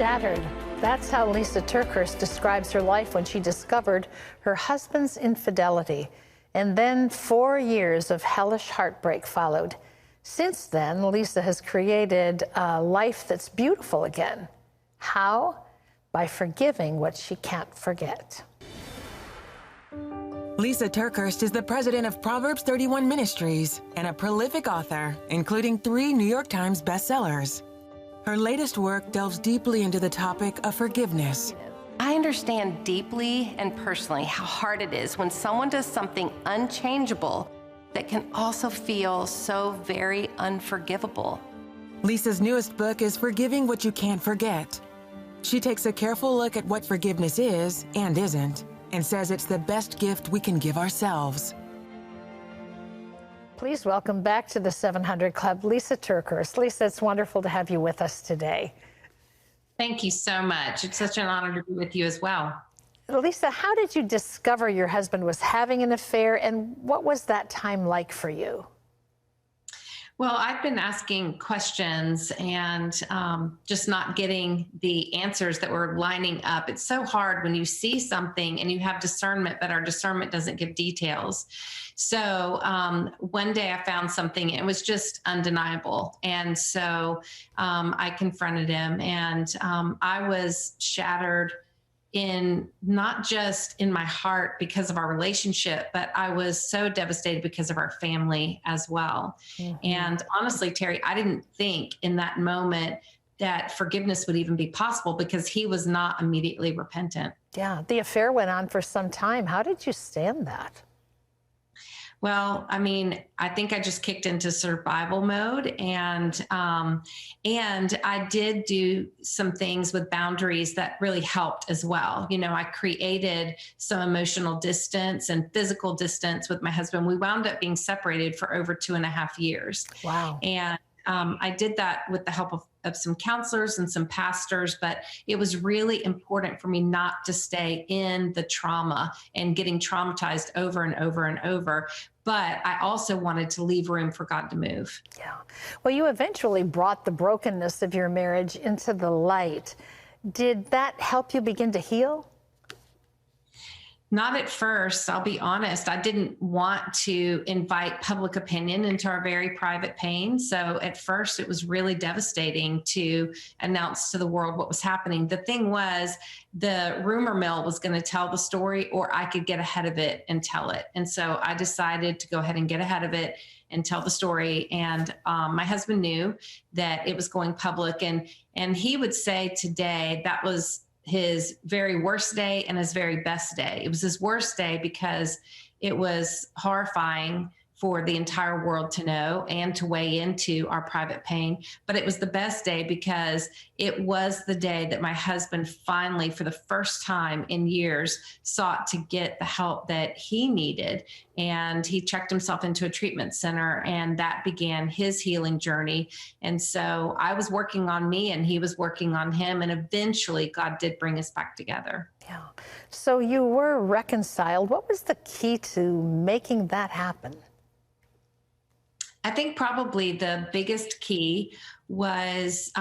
shattered. That's how Lysa TerKeurst describes her life when she discovered her husband's infidelity. And then 4 years of hellish heartbreak followed. Since then, Lysa has created a life that's beautiful again. How? By forgiving what she can't forget. Lysa TerKeurst is the president of Proverbs 31 Ministries and a prolific author, including 3 New York Times bestsellers. Her latest work delves deeply into the topic of forgiveness. I understand deeply and personally how hard it is when someone does something unchangeable that can also feel so very unforgivable. Lysa's newest book is Forgiving What You Can't Forget. She takes a careful look at what forgiveness is and isn't, and says it's the best gift we can give ourselves. Please welcome back to the 700 Club, Lysa TerKeurst. Lysa, it's wonderful to have you with us today. Thank you so much. It's such an honor to be with you as well. Lysa, how did you discover your husband was having an affair, and what was that time like for you? Well, I've been asking questions and just not getting the answers that were lining up. It's so hard when you see something and you have discernment, but our discernment doesn't give details. So one day I found something, it was just undeniable. And so I confronted him, and I was shattered in not just in my heart because of our relationship, but I was so devastated because of our family as well. Mm-hmm. And honestly, Terry, I didn't think in that moment that forgiveness would even be possible because he was not immediately repentant. Yeah, the affair went on for some time. How did you stand that? Well, I mean, I think I just kicked into survival mode, and I did do some things with boundaries that really helped as well. You know, I created some emotional distance and physical distance with my husband. We wound up being separated for over 2.5 years. Wow. And I did that with the help of some counselors and some pastors, but it was really important for me not to stay in the trauma and getting traumatized over and over and over. But I also wanted to leave room for God to move. Yeah. Well, you eventually brought the brokenness of your marriage into the light. Did that help you begin to heal? Not at first, I'll be honest. I didn't want to invite public opinion into our very private pain. So at first it was really devastating to announce to the world what was happening. The thing was, the rumor mill was going to tell the story, or I could get ahead of it and tell it. And so I decided to go ahead and get ahead of it and tell the story. And my husband knew that it was going public. And he would say today that was his very worst day and his very best day. It was his worst day because it was horrifying for the entire world to know and to weigh into our private pain. But it was the best day because it was the day that my husband finally, for the first time in years, sought to get the help that he needed. And he checked himself into a treatment center, and that began his healing journey. And so I was working on me and he was working on him. And eventually God did bring us back together. Yeah. So you were reconciled. What was the key to making that happen? I think probably the biggest key was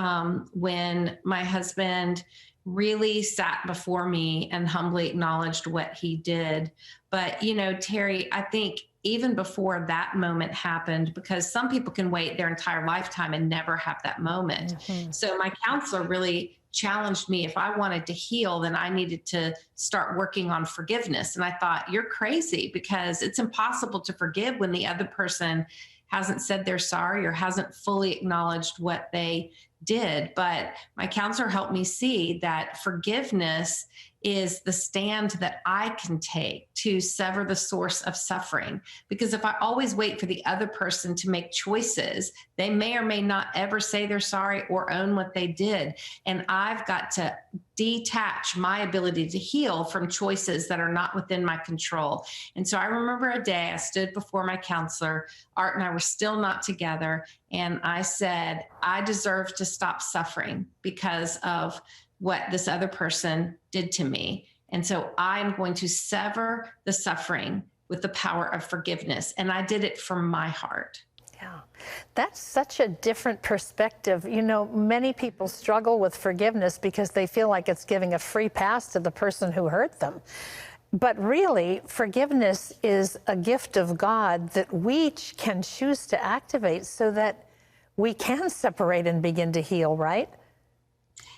when my husband really sat before me and humbly acknowledged what he did. But, you know, Terry, I think even before that moment happened, because some people can wait their entire lifetime and never have that moment. Mm-hmm. So my counselor really challenged me. If I wanted to heal, then I needed to start working on forgiveness. And I thought, you're crazy, because it's impossible to forgive when the other person hasn't said they're sorry or hasn't fully acknowledged what they did. But my counselor helped me see that forgiveness is the stand that I can take to sever the source of suffering. Because if I always wait for the other person to make choices, they may or may not ever say they're sorry or own what they did. And I've got to detach my ability to heal from choices that are not within my control. And so I remember a day I stood before my counselor. Art and I were still not together. And I said, I deserve to stop suffering because of what this other person did to me. And so I'm going to sever the suffering with the power of forgiveness. And I did it from my heart. Yeah. Yeah, that's such a different perspective. You know, many people struggle with forgiveness because they feel like it's giving a free pass to the person who hurt them. But really, forgiveness is a gift of God that we can choose to activate so that we can separate and begin to heal, right?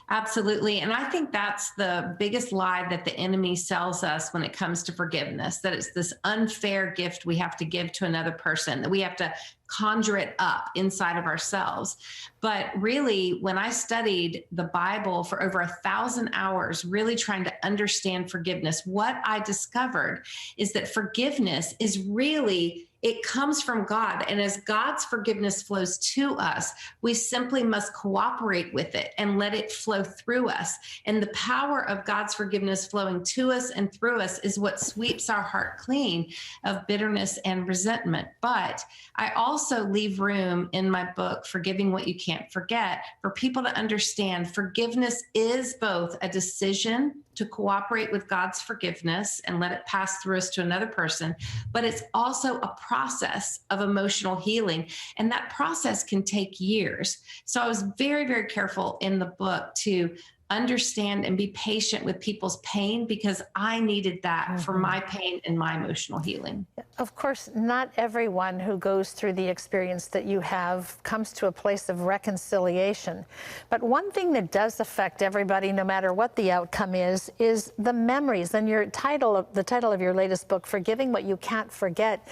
Absolutely. And I think that's the biggest lie that the enemy sells us when it comes to forgiveness, that it's this unfair gift we have to give to another person, that we have to conjure it up inside of ourselves. But really, when I studied the Bible for over 1,000 hours, really trying to understand forgiveness, what I discovered is that forgiveness is really, it comes from God. And as God's forgiveness flows to us, we simply must cooperate with it and let it flow through us. And the power of God's forgiveness flowing to us and through us is what sweeps our heart clean of bitterness and resentment. But I also leave room in my book, Forgiving What You Can't Forget, for people to understand forgiveness is both a decision to cooperate with God's forgiveness and let it pass through us to another person, but it's also a process of emotional healing. And that process can take years. So I was very, very careful in the book to understand and be patient with people's pain, because I needed that for my pain and my emotional healing. Of course, not everyone who goes through the experience that you have comes to a place of reconciliation. But one thing that does affect everybody, no matter what the outcome is the memories. And the title of your latest book, Forgiving What You Can't Forget,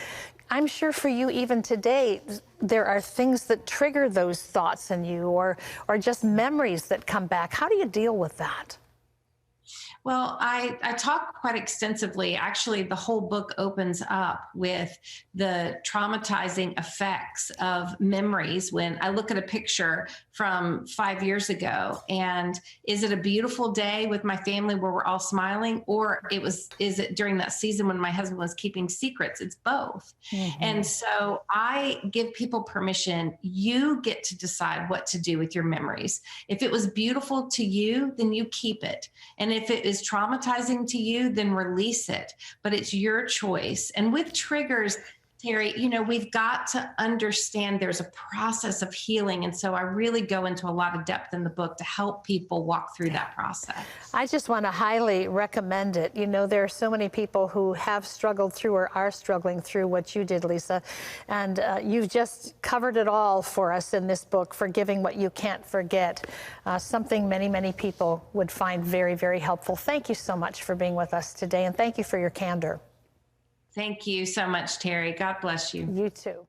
I'm sure for you even today, there are things that trigger those thoughts in you, or just memories that come back. How do you deal with that? Well, I talk quite extensively. Actually, the whole book opens up with the traumatizing effects of memories. When I look at a picture from 5 years ago, and is it a beautiful day with my family where we're all smiling, or is it during that season when my husband was keeping secrets? It's both. And so I give people permission. You get to decide what to do with your memories. If it was beautiful to you, then you keep it. And if it is traumatizing to you, then release it. But it's your choice. And with triggers, Terry, you know, we've got to understand there's a process of healing. And so I really go into a lot of depth in the book to help people walk through that process. I just want to highly recommend it. You know, there are so many people who have struggled through or are struggling through what you did, Lysa. And you've just covered it all for us in this book, Forgiving What You Can't Forget, something many, many people would find very, very helpful. Thank you so much for being with us today, and thank you for your candor. Thank you so much, Terry. God bless you. You too.